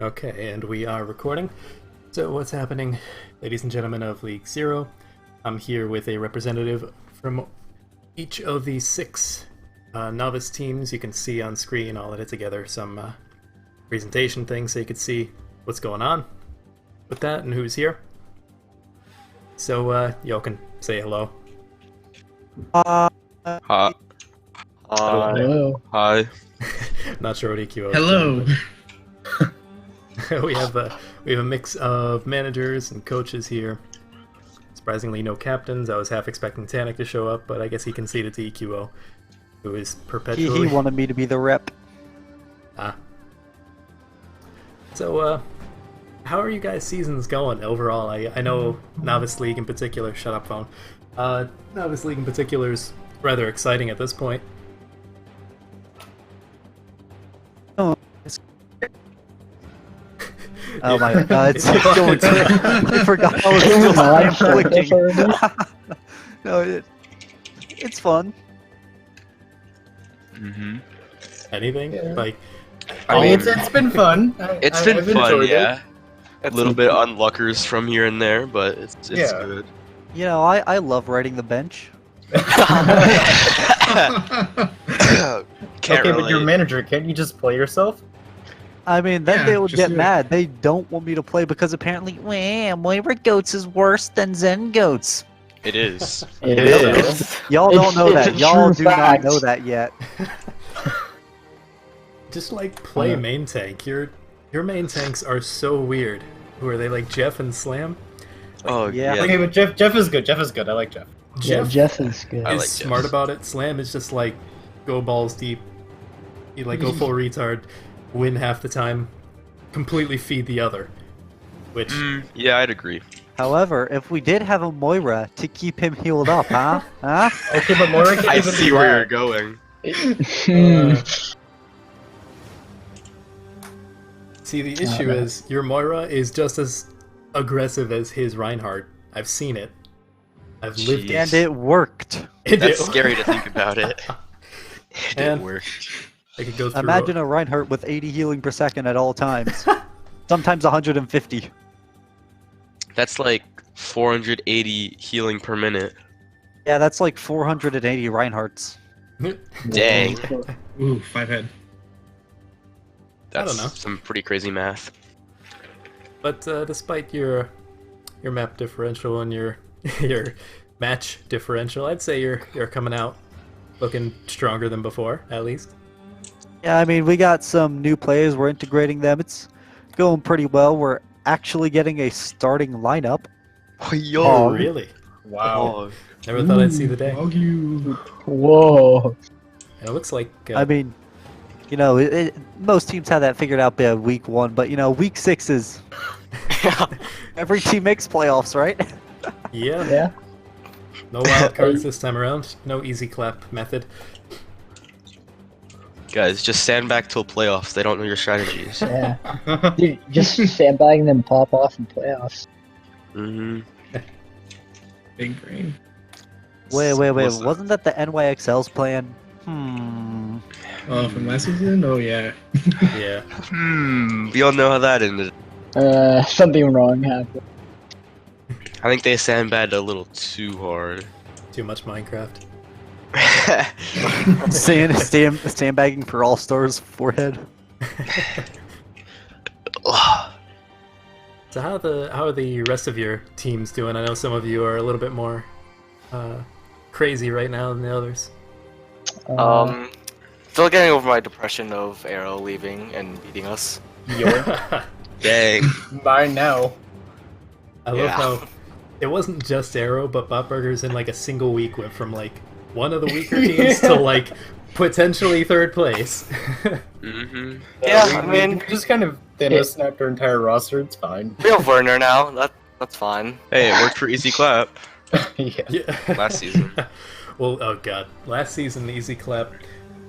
Okay, and we are recording. So what's happening, ladies and gentlemen of League Zero? I'm here with a representative from each of the six novice teams. You can see on screen, I'll edit together some presentation things so you can see what's going on with that and who's here. So y'all can say hello. Hi. Hello. Hi. Not sure what EQO is Hello. doing, but we have a mix of managers and coaches here. Surprisingly, no captains. I was half expecting Tanik to show up, but I guess he conceded to EQO, who is perpetually... He wanted me to be the rep. Ah. So, how are you guys' seasons going overall? I know Novice League in particular... Shut up, phone. Novice League in particular is rather exciting at this point. Oh my god, it's going to... I forgot I was still clicking. No, it's fun. Mm-hmm. Anything? Yeah. Like, I mean, it's been fun. It's been fun, yeah. A little bit unluckers from here and there, but it's Yeah. good. You know, I love riding the bench. Can't Okay, but you're relate. manager. Can't you just play yourself? I mean, then Yeah, they would just get do it. mad. They don't want me to play because apparently, Moira Goats is worse than Zen Goats. It is. It is. is. Y'all don't know It's that. a Y'all true do not fact. know that yet. just like play main tank. Your main tanks are so weird. Who are they, like Jeff and Slam? Oh, Yeah. yeah. Okay, but Jeff is good. Jeff is good. I like Jeff. Yeah, Jeff is good. I is like smart Jeff. about it. Slam is just like go balls deep. You like go full retard, win half the time, completely feed the other. Which Yeah, I'd agree. However, if we did have a Moira to keep him healed up, huh? Huh? Okay, but Moira can't I even see be where you're lad. going. see the issue is your Moira is just as aggressive as his Reinhardt. I've seen it. I've lived Jeez. And it worked. it. That's scary to think about it. It And- did work. I could go through. Imagine a Reinhardt with 80 healing per second at all times. Sometimes 150. That's like 480 healing per minute. Yeah, that's like 480 Reinhardts. Dang. Ooh, 5 head. That's don't know. some pretty crazy math. But despite your map differential and your your match differential, I'd say you're coming out looking stronger than before, at least. Yeah, I mean, we got some new players. We're integrating them. It's going pretty well. We're actually getting a starting lineup. Oh, yo. Oh, really? Wow. Oh, Never thought I'd see the day. Whoa. And it looks like I mean, you know, most teams have that figured out by week 1, but you know, week 6 is every team makes playoffs, right? yeah, Yeah. no wild cards this time around. No easy clap method. guys, just stand back till playoffs. They don't know your strategies. Yeah. Dude, just sandbagging them pop off in playoffs. Mm-hmm. Big brain. Wait. Was the- Wasn't that the NYXL's plan? Hmm. Oh, from last season? Oh, yeah. Yeah. We all know how that ended. Something wrong happened. I think they sandbagged a little too hard. Too much Minecraft. Sandbagging for all stars forehead. So how are the rest of your teams doing? I know some of you are a little bit more crazy right now than the others. Still getting over my depression of Arrow leaving and beating us. Dang. By now. I love Yeah. how it wasn't just Arrow, but Botburgers in like a single week went from like one of the weaker teams to like potentially third place. Mm-hmm. Yeah, I mean, we just kind of snapped our entire roster. It's fine. we have Werner now. That's fine. Hey, it worked for Easy Clap Yeah. Yeah. last season. Well, oh god, last season the Easy Clap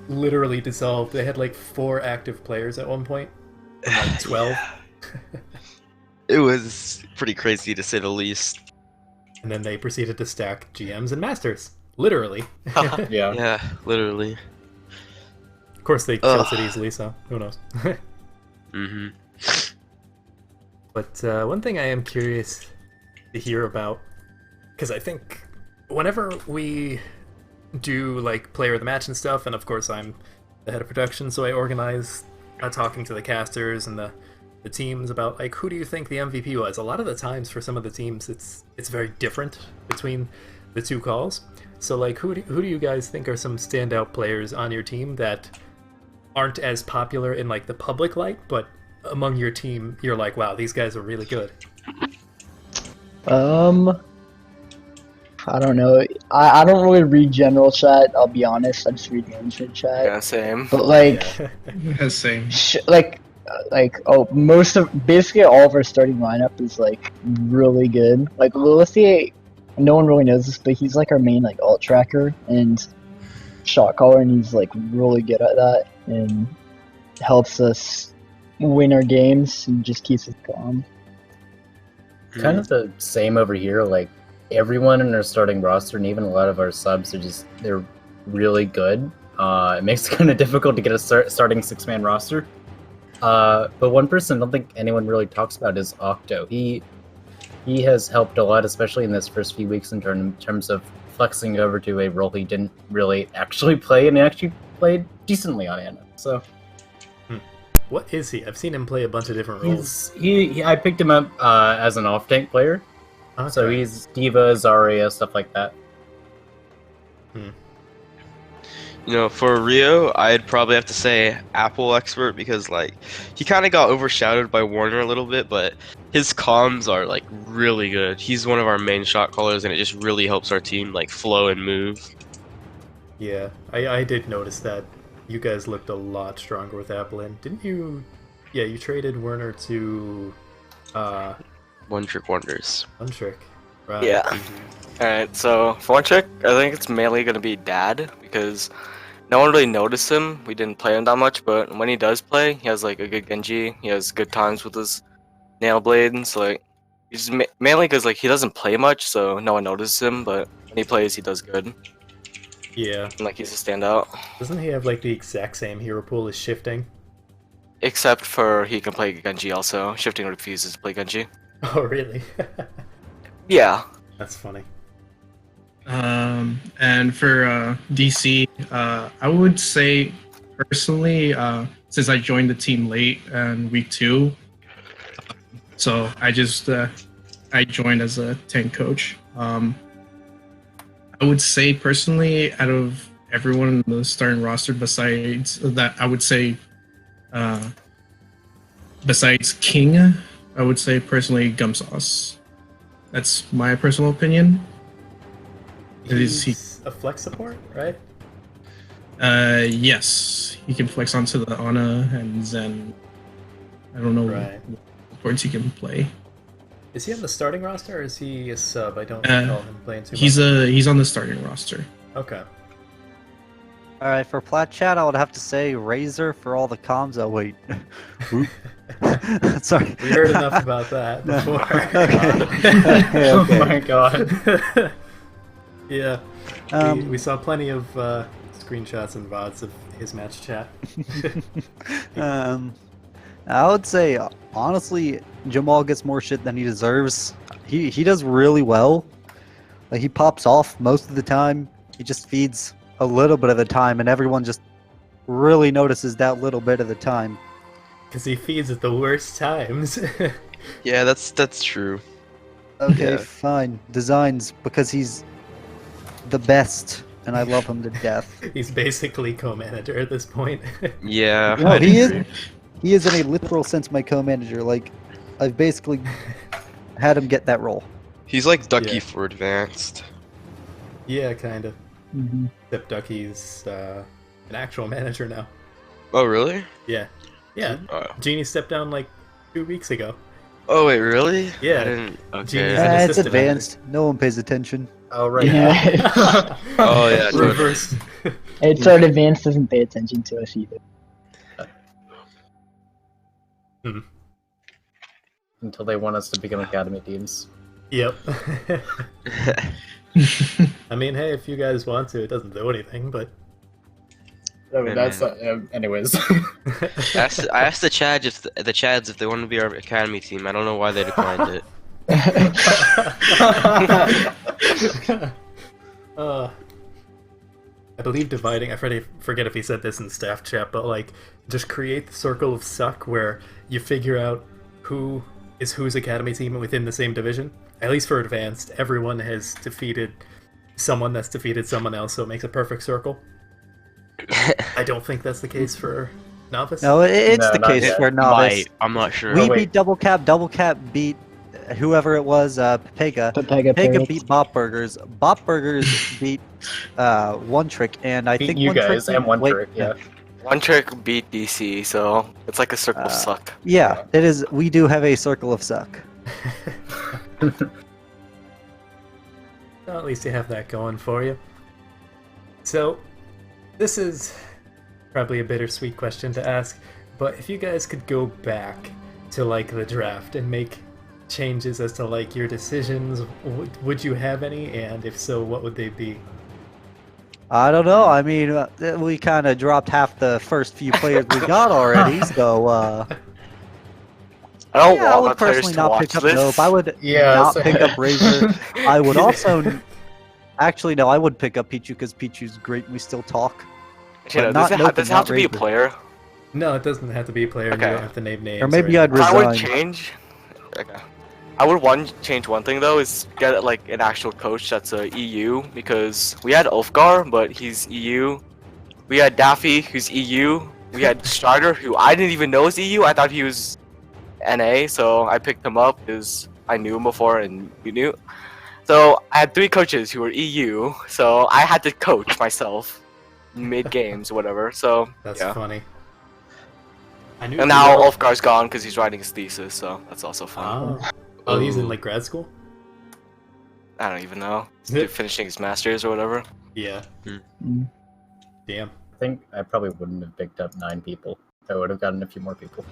literally dissolved. They had like 4 active players at one point, from like 12, It was pretty crazy to say the least. and then they proceeded to stack GMs and masters, literally. Yeah. Yeah, literally. Of course, they killed it easily, so who knows? Mm-hmm. But one thing I am curious to hear about, because I think whenever we do like player of the match and stuff, and of course I'm the head of production, so I organize talking to the casters and the teams about like who do you think the MVP was. A lot of the times for some of the teams it's very different between the two calls. So like who do you guys think are some standout players on your team that aren't as popular in like the public light, but among your team you're like, wow, these guys are really good? I don't know. I don't really read general chat. I'll be honest. I just read management chat. Yeah, same. But like, Yeah. Same. basically all of our starting lineup is like really good. Like Lilithia, no one really knows this, but he's like our main like alt tracker and shot caller, and he's like really good at that and helps us win our games and just keeps us calm. Kind of the same over here. Like everyone in our starting roster, and even a lot of our subs they're really good. It makes it kind of difficult to get a starting 6-man roster. But one person I don't think anyone really talks about is Octo. He has helped a lot, especially in this first few weeks in terms of flexing over to a role he didn't really actually play, and he actually played decently on Ana. So What is he? I've seen him play a bunch of different roles. I picked him up as an off-tank player. Okay. So he's D.Va, Zarya, stuff like that. You know, for Rio, I'd probably have to say Apple expert because like he kind of got overshadowed by Warner a little bit, but his comms are like really good. He's one of our main shot callers, and it just really helps our team like flow and move. Yeah, I did notice that. You guys looked a lot stronger with Applin. Didn't you? Yeah, you traded Werner to One trick wonders. One Trick. Right. Yeah. Alright, so for one trick, I think it's mainly going to be Dad, because no one really noticed him. We didn't play him that much, but when he does play, he has like a good Genji. He has good times with his nail blades. Like, he's mainly because like he doesn't play much, so no one notices him, but when he plays, he does good. Yeah. And like he's a standout. Doesn't he have like the exact same hero pool as Shifting? Except for he can play Genji also. Shifting refuses to play Genji. Oh, really? Yeah. That's funny. And for DC, I would say personally, since I joined the team late in week 2, so I just I joined as a tank coach. I would say personally, out of everyone in the starting roster, besides that, I would say besides King, I would say personally Gumsauce. That's my personal opinion. He's a flex support, right? Yes, he can flex onto the Ana and Zen. I don't know Right. what supports he can play. Is he on the starting roster or is he a sub? I don't recall him playing too much. He's on the starting roster. Okay. All right, for Plat Chat, I would have to say Razor for all the comms. Oh wait, Oop. Sorry. We heard enough about that before. Okay. Oh my god. Yeah. We saw plenty of screenshots and VODs of his match chat. I would say honestly, Jamal gets more shit than he deserves. He does really well. Like he pops off most of the time. He just feeds a little bit of the time, and everyone just really notices that little bit of the time. Because he feeds at the worst times. Yeah, that's true. Okay, Yeah. fine. Designs because he's the best, and I love him to death. He's basically co-manager at this point. Yeah. No, I'd he agree. is. He is in a literal sense my co-manager. Like, I've basically had him get that role. He's like Ducky Yeah. for advanced. Yeah, kind of. Mm-hmm. Except Ducky's an actual manager now. Oh really? Yeah. Yeah. Genie stepped down like 2 weeks ago. Oh wait, really? Yeah. I didn't. Genius. Okay. an It's assistant advanced. No one pays attention. Oh right. Yeah. Oh yeah. totally. Reversed. It's our advanced doesn't pay attention to us either. Until they want us to become academy teams. Yep. I mean, hey, if you guys want to, it doesn't do anything, but I mean, Hey, that's anyways. I asked the Chads if they wanted to be our academy team. I don't know why they declined it. I believe dividing. I forget if he said this in staff chat, but like, just create the circle of suck where you figure out who is whose academy team within the same division. At least for advanced, everyone has defeated someone that's defeated someone else, so it makes a perfect circle. I don't think that's the case for Novice. No, it's No, the not case yet. for Novice. I'm not sure. We Oh, wait. beat Double Cap. Double Cap beat whoever it was. Pega. Pega Pega beat Bop Burgers. Bop Burgers beat One Trick, and I Beat think you One guys Trick and One wait, Trick, yeah. One Trick beat DC, so it's like a circle of suck. Yeah, it is. We do have a circle of suck. Well, at least you have that going for you. So, this is probably a bittersweet question to ask, but if you guys could go back to like the draft and make changes as to like your decisions, would you have any? And if so, what would they be? I don't know. I mean, we kind of dropped half the first few players we got already, so I don't yeah, I want my would players personally to not watch pick up this. Nope. I would Yeah, not so- pick up Razor. I would also. Actually, no, I would pick up Pichu because Pichu's great. We still talk. You know, But not Nope, does it not have to be a Razor. player? No, it doesn't have to be a player. And you Okay. don't have to name names. Or maybe I'd If I would resign. change. Okay. I would change one thing though is get like an actual coach that's a EU because we had Ulfgar but he's EU. We had Daffy who's EU. We had Strider who I didn't even know was EU. I thought he was NA, so I picked him up because I knew him before and you knew. So I had 3 coaches who were EU, so I had to coach myself mid games or whatever. So That's yeah. funny. I knew And now Ulfgar's gone because he's writing his thesis, so that's also fun. Oh, he's in like grad school. I don't even know. Yeah. Dude finishing his masters or whatever. Yeah. Mm. Damn. I think I probably wouldn't have picked up 9 people. I would have gotten a few more people.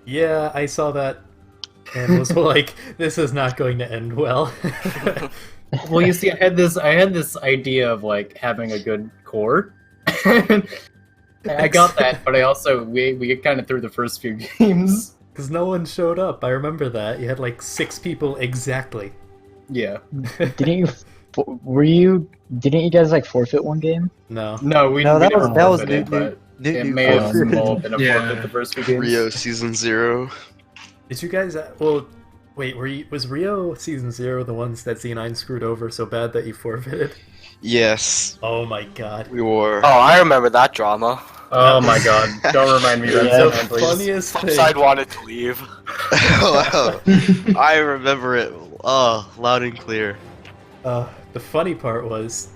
Yeah, I saw that and was like, this is not going to end well. Well, you see, I had this idea of like having a good core. I got that, but I also we kind of threw the first few games. Because no one showed up. I remember that. You had like 6 people exactly. Yeah. Didn't you guys like forfeit one game? No. No, we No, that never was forfeited, new. but New, it new may have forfeit. small been a Yeah. forfeit the first few games. Rio season 0. Did you guys... well, wait, was Rio Season 0 the ones that Z9 screwed over so bad that you forfeited? Yes, Oh my god. we were. Oh, I remember that drama. Oh my god! Don't remind me of that, The man, please. funniest thing... Upside wanted to leave. Wow. I remember it. Oh, loud and clear. The funny part was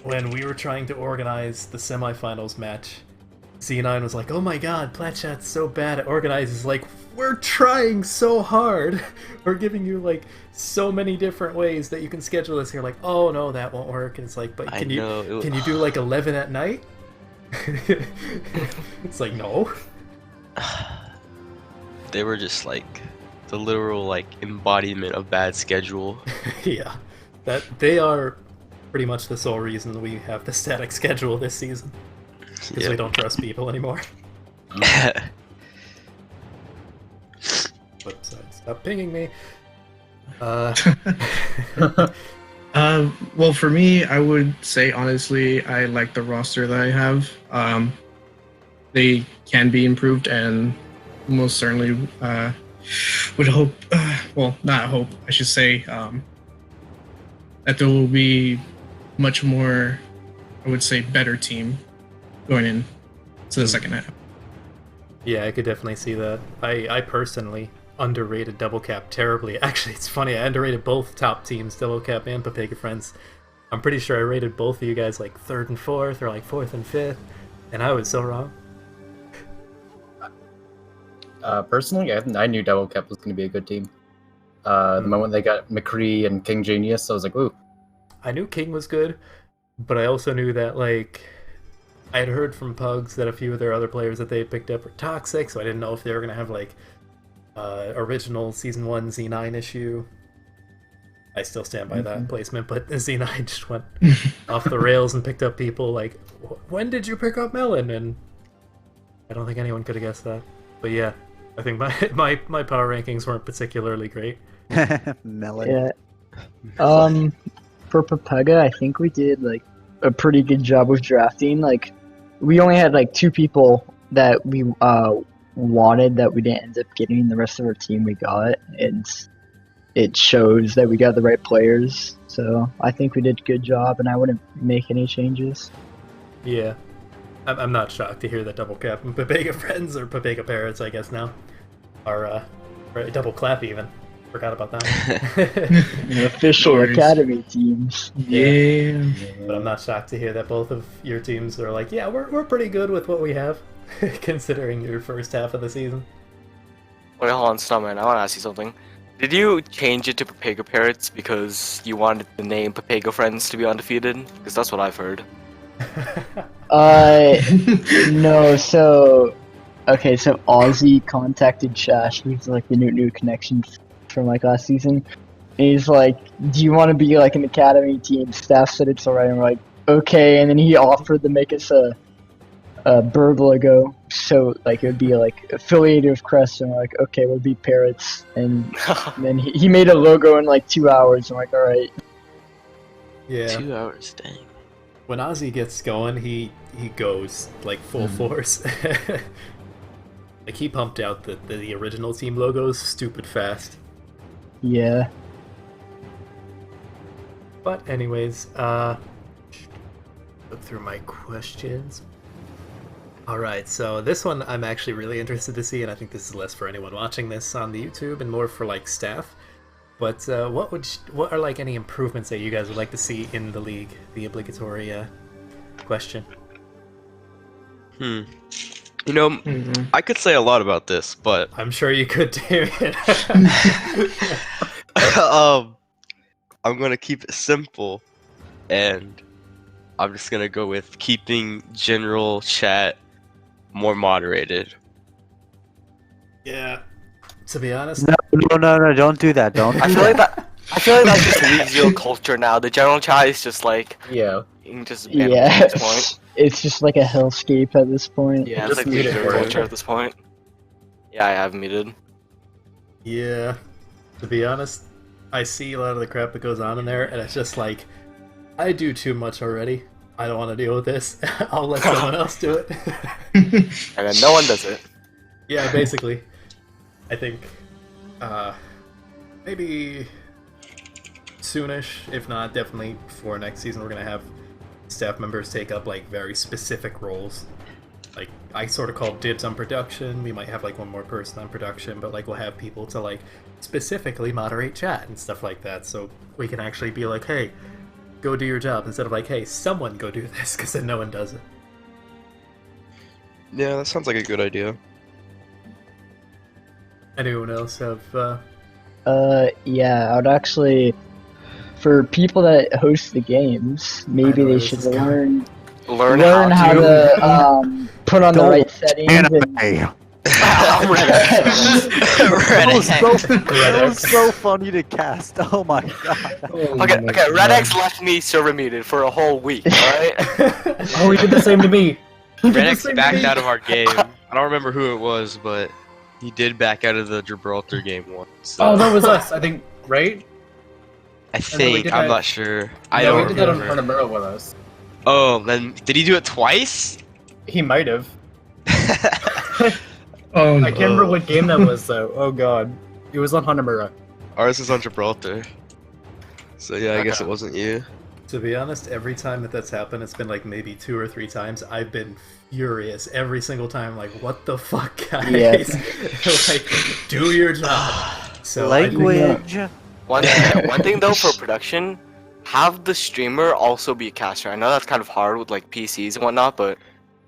when we were trying to organize the semifinals match, Z9 was like, "Oh my god, Platchat's so bad at organizes." Like, we're trying so hard. We're giving you like so many different ways that you can schedule this. You're like, "Oh no, that won't work." And it's like, "But I can know, it you was- can you do like 11 at night?" It's like, no. They were just like the literal like embodiment of bad schedule. Yeah, that they are pretty much the sole reason we have the static schedule this season because we Yep. don't trust people anymore. Whoops, stop pinging me. Well, for me, I would say honestly, I like the roster that I have. They can be improved, and most certainly would hope. Well, not hope. I should say that there will be much more. I would say better team going in to the second half. Yeah, I could definitely see that. I personally underrated Double Cap terribly. Actually, it's funny, I underrated both top teams, Double Cap and Papega Friends. I'm pretty sure I rated both of you guys like 3rd and 4th, or like 4th and 5th, and I was so wrong. Personally, I knew Double Cap was going to be a good team. The moment they got McCree and King Genius, I was like, ooh. I knew King was good, but I also knew that, like, I had heard from Pugs that a few of their other players that they had picked up were toxic, so I didn't know if they were going to have, like, original Season 1 Z9 issue. I still stand by that placement, but Z9 just went off the rails and picked up people like, when did you pick up Melon? And I don't think anyone could have guessed that. But yeah, I think my power rankings weren't particularly great. Melon. Yeah. For Papega, I think we did like a pretty good job with drafting. Like, we only had like 2 people that we wanted that we didn't end up getting. The rest of our team we got, and it shows that we got the right players. So I think we did a good job, and I wouldn't make any changes. Yeah. I'm not shocked to hear that double cap and Papega friends, or Papega parrots, I guess now, are double clap even. Forgot about that one. The official Nice. academy teams. Yeah. But I'm not shocked to hear that both of your teams are like, yeah, we're pretty good with what we have, considering your first half of the season. Wait, hold on, Snowman. I want to ask you something. Did you change it to Papega Parrots because you wanted the name Papega Friends to be undefeated? Because that's what I've heard. No, so okay, so Ozzy contacted Shash, who's like the new connection from like last season. And he's like, "Do you want to be like an academy team?" Staff said it's alright, and we're like, "Okay." And then he offered to make us a bird logo, so like it would be like affiliated with Crest, and we're like, "Okay, we'll be Parrots." And then he made a logo in like 2 hours. I'm like, "Alright." Yeah. 2 hours, dang. When Ozzy gets going, he goes like full force. Like he pumped out the original team logos stupid fast. Yeah. But anyways, look through my questions. Alright, so this one I'm actually really interested to see, and I think this is less for anyone watching this on the YouTube and more for like staff. But what are like any improvements that you guys would like to see in the league? The obligatory question. You know, I could say a lot about this, but I'm sure you could, David. I'm gonna keep it simple, and I'm just gonna go with keeping general chat more moderated. Yeah. To be honest, No, don't do that. Don't. I feel like that's just League Zero culture now. The general chat is just like Yeah. you can just ban Yeah. at this point. It's just like a hellscape at this point. Yeah, Just it's like mute League it Zero for culture it. at this point. Yeah, I have muted. yeah. To be honest, I see a lot of the crap that goes on in there, and it's just like, I do too much already. I don't want to deal with this. I'll let someone else do it. And then no one does it. Yeah, basically. I think maybe soonish, if not definitely for next season, we're gonna have staff members take up like very specific roles. Like I sort of call dibs on production. We might have like one more person on production, but like we'll have people to like specifically moderate chat and stuff like that, so we can actually be like, hey, go do your job, instead of like, hey, someone go do this, because then no one does it. Yeah, that sounds like a good idea. Anyone else have Yeah, I would actually, for people that host the games, maybe know they where should this is going. Learn how to. to put on the Don't right settings and Anime. Red That was so funny to cast. Oh my god. Okay, Red X left me server muted for a whole week, alright? Oh, he did the same to me. Red X backed out of our game. I don't remember who it was, but he did back out of the Gibraltar game once. So. Oh, that was us, I think, right? I we think, did I'm that- not sure. I No, don't we did that on remember. Hanamura with us. Oh, then did he do it twice? He might have. Oh, I can't remember what game that was, though. Oh god. It was on Hanamura. Ours is on Gibraltar. So yeah, I guess it Okay. wasn't you. To be honest, every time that that's happened, it's been like maybe 2 or 3 times. I've been furious every single time. Like, what the fuck, guys? Yeah. Like, do your job. So I think- Language. One thing though for production, have the streamer also be a caster. I know that's kind of hard with like PCs and whatnot, but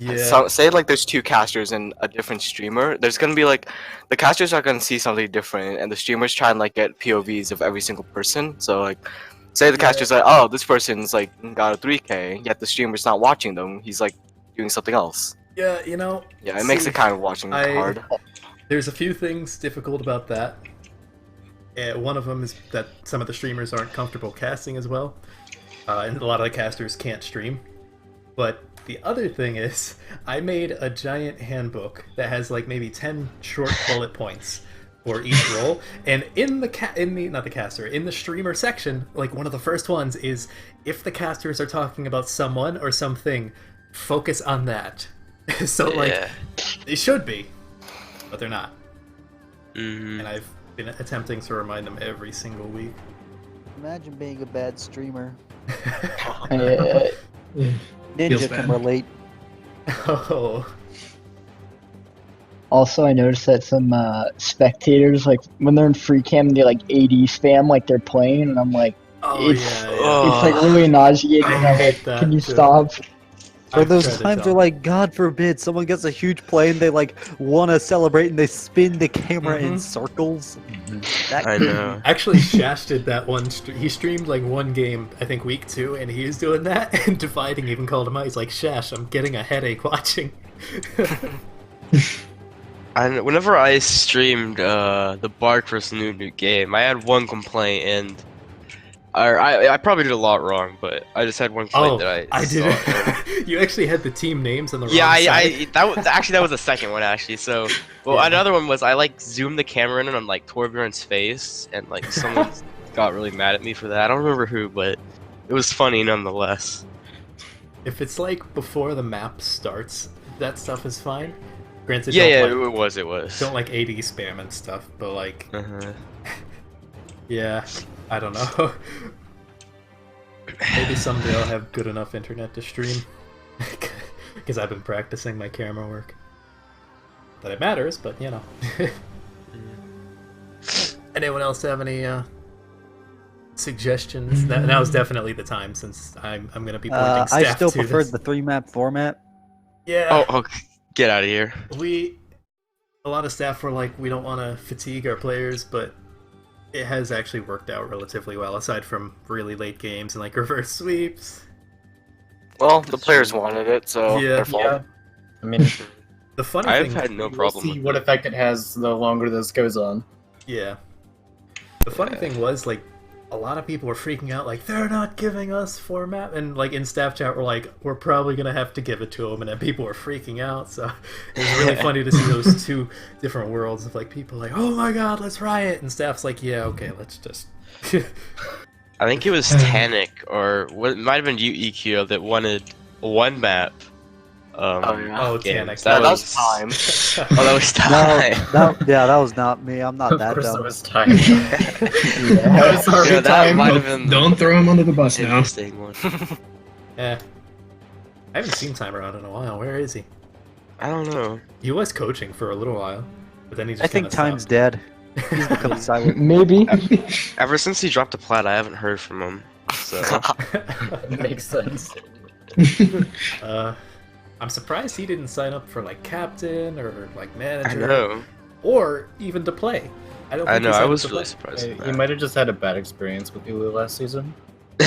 yeah, say like there's 2 casters and a different streamer, there's gonna be like the casters are gonna see something different, and the streamers try and like get POVs of every single person. So like, say the caster's like, oh, this person's like got a 3K, yet the streamer's not watching them. He's like doing something else. yeah, you know, Yeah, it makes See, it kind of watching I- hard. there's a few things difficult about that. One of them is that some of the streamers aren't comfortable casting as well, and a lot of the casters can't stream. But the other thing is, I made a giant handbook that has like maybe 10 short bullet points for each role, and in the streamer section, like one of the first ones is, if the casters are talking about someone or something, focus on that. So like, they should be, but they're not. Mm-hmm. And I've been attempting to remind them every single week. Imagine being a bad streamer. Yeah. Feels Ninja bad. can relate. Oh, Also, I noticed that some spectators, like when they're in free cam, they like AD spam like they're playing, and I'm like, oh it's, yeah, it's like really nauseating. I And I'm hate like, that can you too. stop? For I've those tried to times tell where, like, God forbid, someone gets a huge play and they like want to celebrate and they spin the camera in Mhm. circles. That I know. Actually, Shash did that one. He streamed like one game, I think week 2, and he was doing that. And Dividing even called him out. He's like, "Shash, I'm getting a headache watching." And whenever I streamed the Bark vs. New game, I had one complaint, and I probably did a lot wrong, but I just had one complaint that I did saw. it. You actually had the team names on the Yeah, wrong side. that was the second one actually. So, well, Yeah. another one was I like zoomed the camera in on like Torbjorn's face, and like someone got really mad at me for that. I don't remember who, but it was funny nonetheless. If it's like before the map starts, that stuff is fine. Granted, Yeah, don't like, it was. don't like AD spam and stuff, but like, Uh-huh. yeah, I don't know. Maybe someday I'll have good enough internet to stream, because I've been practicing my camera work. That it matters, but you know. Anyone else have any suggestions? Now is definitely the time, since I'm gonna be pointing staff I still to prefer this. the 3-map format. Yeah. Oh, get out of here. A lot of staff were like, we don't want to fatigue our players, but it has actually worked out relatively well, aside from really late games and like reverse sweeps. Well, the players wanted it, so Yeah. their fault. Yeah. I mean, The funny I've thing, had no we'll problem see with what it. effect it has the longer this goes on. yeah. The funny thing was, like, a lot of people were freaking out, like, they're not giving us format, and like in staff chat we're like, we're probably gonna have to give it to them, and then people were freaking out. So it was really funny to see those two different worlds of like people like, oh my god, let's riot, and staff's like, yeah, okay, let's just. I think it was Tanic or what? It might have been UEQ that wanted one map. Oh, yeah. Oh, games. Tanic. That was time. Oh, that was No, time. that was not me. I'm not Of that course, dumb. it was time. That was already Yeah, that time. might have been Don't throw him under the bus an now. interesting one. Yeah. I haven't seen Timer out in a while. Where is he? I don't know. He was coaching for a little while, but then he just I think kinda time's stopped. dead. He's become silent. Maybe. Ever since he dropped the plat, I haven't heard from him. So Makes sense. I'm surprised he didn't sign up for like captain or like I manager know. or even to play. I don't. I think he know. I signed was up to really play. surprised. He at that. might have just had a bad experience with Ulu last season. Oh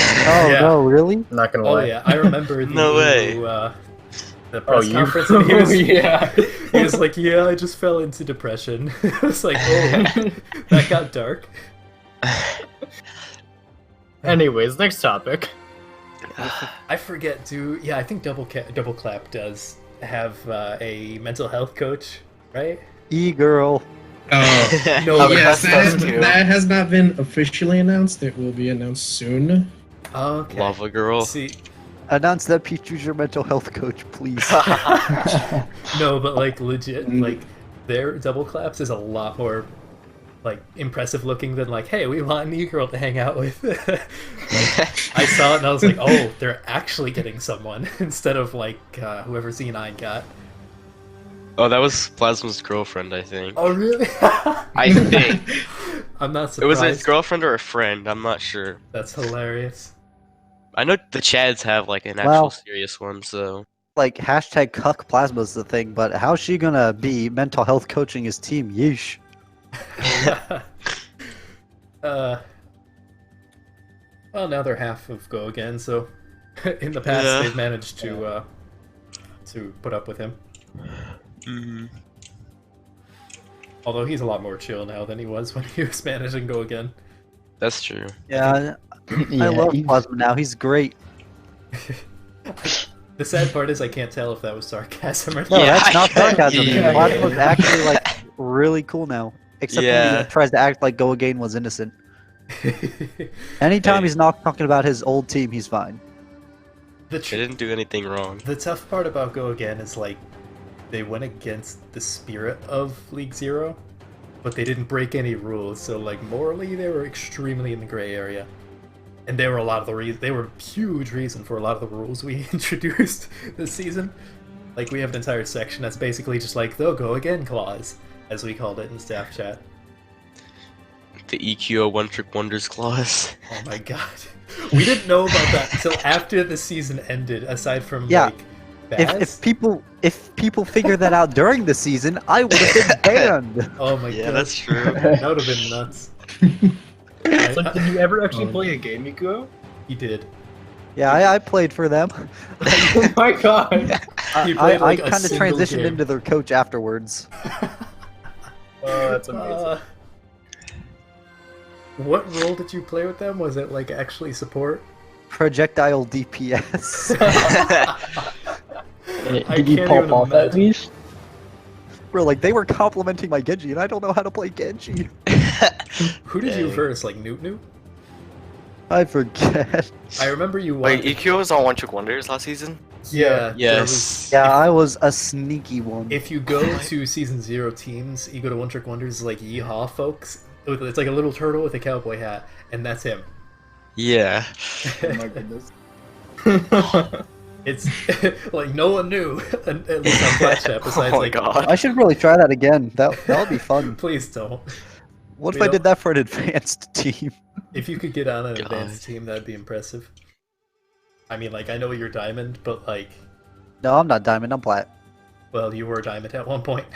Yeah. no, really? Not gonna Oh lie. yeah, I remember the No way. the press you- conference. And he was, yeah. he was like, "Yeah, I just fell into depression." I was like, "Oh, that got dark." Anyways, next topic. I forget. Yeah, I think Double Clap does have a mental health coach, right? E-girl. Oh, No, Oh, yes, that's too. that has not been officially announced. It will be announced soon. Okay. Lava girl. See, Announce that Pichu's your mental health coach, please. no, but like legit, like their Double Claps is a lot more like impressive looking than like, hey, we want an e-girl to hang out with. Like, I saw it and I was like, oh, they're actually getting someone instead of like whoever Z9 got. Oh, that was Plasma's girlfriend, I think. Oh really? I think I'm not it surprised. was his girlfriend or a friend. I'm not sure. That's hilarious. I know the Chads have like an Well- actual serious one, so Like hashtag cuck plasma's the thing, but how's she gonna be mental health coaching his team? Yeesh. Well, now they're half of Go again, so in the past Yeah. they've managed to put up with him. mhm. Although he's a lot more chill now than he was when he was managing Go Again. That's true. Yeah, Yeah, I love he's- Plasma now. He's great. The sad part is I can't tell if that was sarcasm or No, Yeah, that's not sarcasm. yeah. Plasma's actually like really cool now. Except when Yeah. he tries to act like Go Again was innocent. Anytime Hey. he's not talking about his old team, he's fine. the, They tr- didn't do anything wrong. the tough part about Go Again is like they went against the spirit of League Zero, but they didn't break any rules. So like morally, they were extremely in the gray area, and they were a lot of the they were a huge reason for a lot of the rules we introduced this season. Like we have an entire section that's basically just like the Go Again clause, as we called it in staff chat. The EQO One Trick Wonders clause. Oh my god. We didn't know about that until after the season ended, aside from Yeah. like Baz. If people figured that out during the season, I would have been banned. Oh my Yeah, god. that's true. That would have been nuts. So did you ever actually play a game, Mikuo? He did. Yeah, I played for them. Oh my god! He played, like, a I kind of single transitioned game. into their coach afterwards. Oh, that's amazing. What role did you play with them? Was it like actually support? Projectile DPS. I Did you can't pop even off at imagine. least? Bro, like they were complimenting my Genji, and I don't know how to play Genji. Who did you Dang. verse? Like Newt Newt? I forget. I remember you Wait, wanted... EQ was on One Trick Wonders last season? Yeah. there was- Yes. Yeah, I was a sneaky one. If you go to Season 0 teams, you go to One Trick Wonders like Yeehaw folks. It's like a little turtle with a cowboy hat, and that's him. Yeah. Oh my goodness. It's like no one knew, at least on Flash Chat, besides Oh my like, god. I should really try that again. That would be fun. please don't. What if We I did that for an advanced team? If you could get on an God. advanced team, that'd be impressive. I mean, like, I know you're diamond, but like, No, I'm not diamond. I'm plat. well, you were diamond at one point.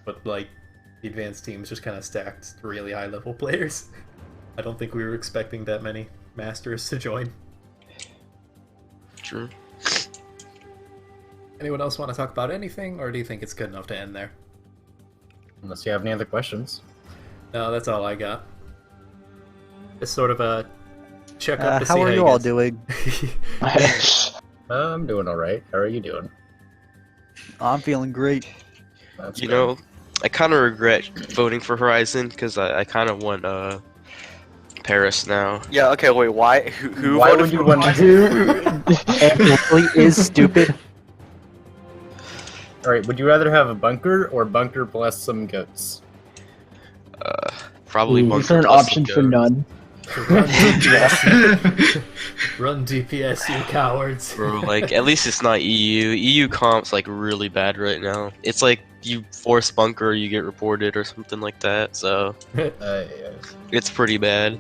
But like, the advanced teams just kind of stacked really high level players. I don't think we were expecting that many masters to join. True. Anyone else want to talk about anything, or do you think it's good enough to end there? Unless you have any other questions. No, that's all I got. Just sort of a check up to see How are you all doing? I'm doing alright. How are you doing? I'm feeling great. That's You good. know, I kind of regret voting for Horizon because I kind of want Paris now. Yeah, okay, wait, why? Who Why voted would you for want to Horizon? do? It really is stupid. Alright, would you rather have a bunker or bunker plus some goats? Probably Ooh, Bunker is there an plus option some for goats. none? Run DPS, run DPS, you cowards. Bro, like at least it's not EU. EU comp's like really bad right now. It's like you force bunker, you get reported or something like that. So Yeah. it's pretty bad.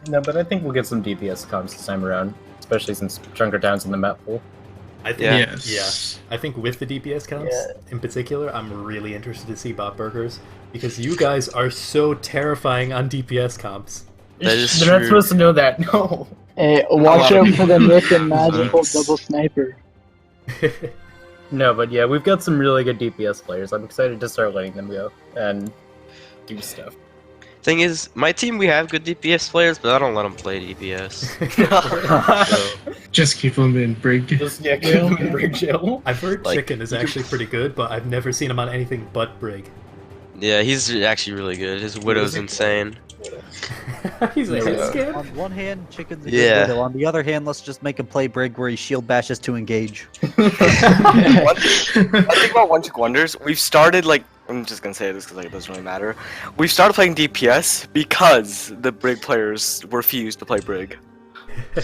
No, but I think we'll get some DPS comps this time around, especially since Junkertown's in the map pool. I think, Yeah. Yes. I think with the DPS counts in particular, I'm really interested to see bot burgers because you guys are so terrifying on DPS comps. That is They're not true. supposed to know that. No. Hey, watch lot of out for the myth and magical Sucks. double sniper. No, but yeah, we've got some really good DPS players. I'm excited to start letting them go and do stuff. Thing is, my team we have good DPS players, but I don't let them play DPS. So, Just keep them in Brig. Just yeah, kill them in Brig Jail. I've heard Like, Chicken is you can- actually pretty good, but I've never seen him on anything but Brig. yeah, he's actually really good. His widow's insane. He's a head scan? On one hand, Chicken's a Yeah. good widow. On the other hand, let's just make him play Brig where he shield bashes to engage. One thing about One Trick Wonders, we've started like I'm just gonna say this because like, it doesn't really matter. We've started playing DPS because the Brig players refused to play Brig. Well,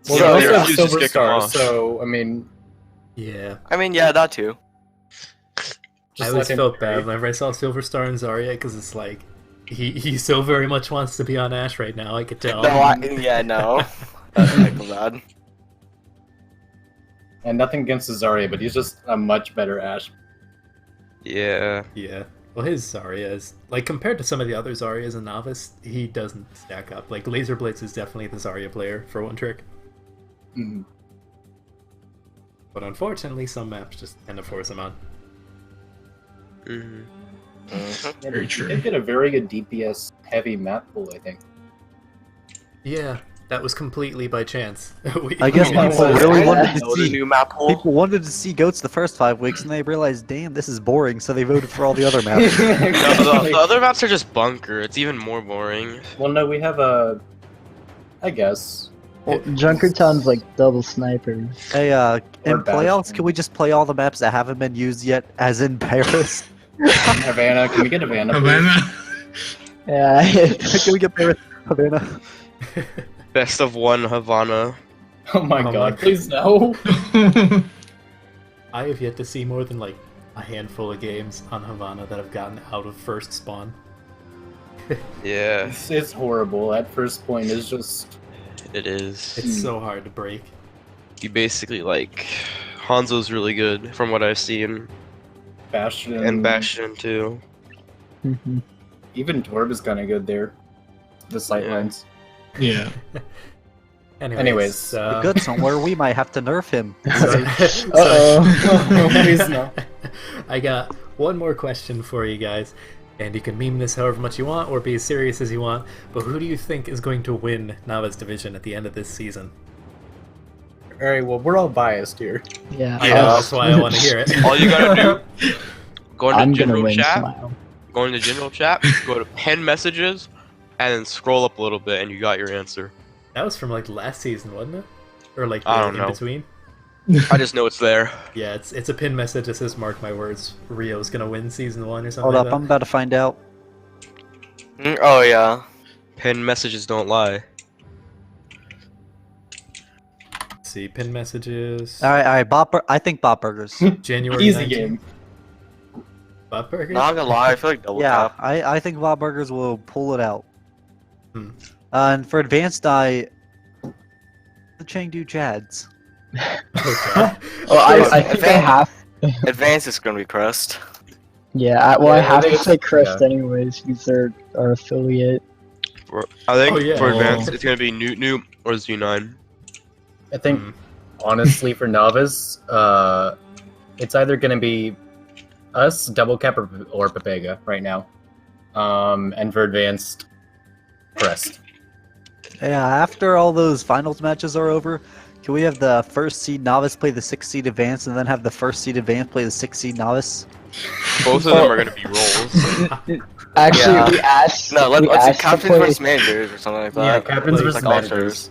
So they they also have refuse to Silver kick 'em Star, off. so I mean, Yeah. I mean, yeah, that too. just I always let him felt play. bad whenever I saw Silver Star and Zarya because it's like, he so very much wants to be on Ash right now, I could tell. Yeah, no. That's heck of bad. And nothing against Zarya, but he's just a much better Ash. Yeah. Yeah. Well, his Zarya is, like, compared to some of the other Zaryas in Novice, he doesn't stack up. Like, Laser Blitz is definitely the Zarya player for One Trick. Mhm. But unfortunately, some maps just tend to force him on. Mhm. Very You true. did get a very good DPS heavy map pool, I think. Yeah, that was completely by chance. I guess we- people really wanted to Know the see. new map hole. People wanted to see goats the first 5 weeks, and they realized, damn, this is boring, so they voted for all the other maps. No, the other maps are just bunker. It's even more boring. Well, no, we have a. I guess. Well, Junkertown's like double snipers. Hey, Or in playoffs, Bastion. can we just play all the maps that haven't been used yet, as in Paris? Havana, can we get Havana? please? Havana. Yeah. Can we get Paris, Havana? Best of one Havana. Oh my Oh my god, please no. I have yet to see more than like a handful of games on Havana that have gotten out of first spawn. Yeah, It's horrible. That first point is just. it is. It's so hard to break. You basically like Hanzo's really good from what I've seen, Bastion. and Bastion too. Mhm. Even Torb is kind of good there. The sightlines. Yeah. Anyways, Good somewhere, we might have to nerf him. Uh-oh. Please no. I got one more question for you guys, and you can meme this however much you want or be as serious as you want, but who do you think is going to win Novice Division at the end of this season? Alright, well, we're all biased here. Yeah. I know, that's why I want to hear it. All you gotta do, go into I'm gonna general win. chat, Smile. go into general chat, go to pen messages, and then scroll up a little bit, and you got your answer. That was from like last season, wasn't it? Or like I the don't in know. between? I just know it's there. Yeah, it's a pin message that says "Mark my words, Rio's gonna win season 1" or something Hold like up, I'm about to find out. Oh yeah. Pen messages don't lie. that. See, pin messages. Alright, I think Bot Burgers. January Easy 19th. game. Bot Burgers? Not gonna lie, I feel like double Yeah, tap. I think Bot Burgers will pull it out. Hmm. And for Advanced Eye, the Chengdu Chads. Okay. Well, I think I have. Advance is gonna be Crest. Yeah, I I have think to it's- say Crest yeah. anyways because they're our affiliate. I think Oh, yeah. for Oh. advanced, it's gonna be Newt or Z9. I think, Hmm. honestly, for Novice, it's either going to be us, Double Cap, or Papega right now. And for Advanced, Crest. Yeah, after all those finals matches are over, can we have the first seed Novice play the 6th seed Advanced, and then have the first seed Advanced play the 6th seed Novice? Both of them are gonna be roles. Actually, Yeah. we asked. No, we let's asked do to captains play- versus managers or something like that. Yeah, captains like- versus like managers. ultras.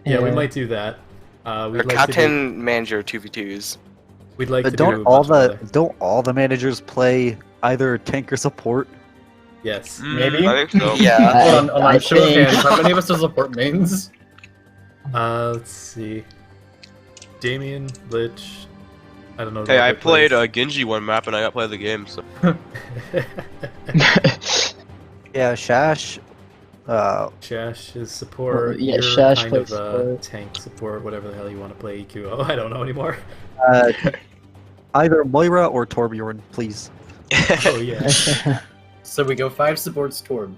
Yeah, we Yeah. might do that. We'd Or like to captain manager 2v2s. do, we'd like But to don't do a all bunch of the other- don't all the managers play either tank or support? Yes. Maybe? I think so. Yeah. Hold on, I show of think- hands. How many of us are support mains? Let's see. Damien, Lich. I don't know. Hey, I Robert played plays. Genji one map and I got played the game. So Yeah, Shash. Shash is support. Well, yeah, You're Shash kind plays of support. tank support, whatever the hell you want to play. EQO. I don't know anymore. Either Moira or Torbjorn, please. Oh yeah. So we go 5 supports Torb.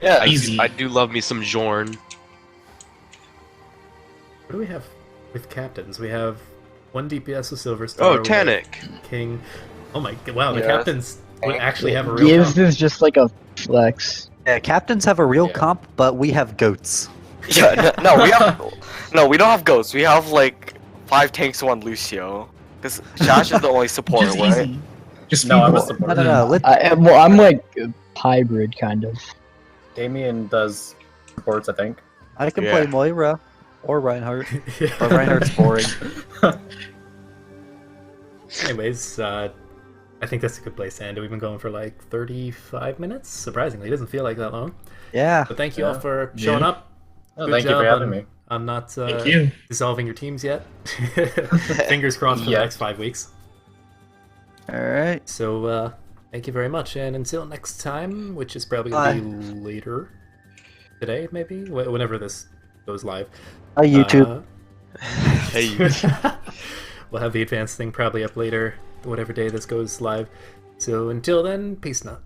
Yeah. Easy. I do love me some Jorn. What do we have with captains? We have one DPS with Silver Star. Oh, we have Tanic. King. Oh my god! Wow, the Yeah. captains would Tank. actually have a real. Gives comp. is just like a flex. Yeah, captains have a real Yeah. comp, but we have goats. Yeah, no, we have no, we don't have ghosts. We have like 5 tanks and 1 Lucio. Because Shash is the only support, Just right? easy. Just No, I'm a people. support. No. Let, Well, I'm like a hybrid kind of. Damien does supports, I think. I can Yeah. play Moira or Reinhardt, but Reinhardt's boring. Anyways, I think that's a good place to end. We've been going for like 35 minutes. Surprisingly, it doesn't feel like that long. Yeah. But thank you all Yeah. for showing Yeah. up. Oh, Good thank you job for having on- me. I'm not Thank you. dissolving your teams yet. Fingers crossed for Yeah. the next 5 weeks. All right. So, thank you very much, and until next time, which is probably going to be later today, maybe? Whenever this goes live. Hi, YouTube. Hey. We'll have the advanced thing probably up later, whatever day this goes live. So until then, peace now.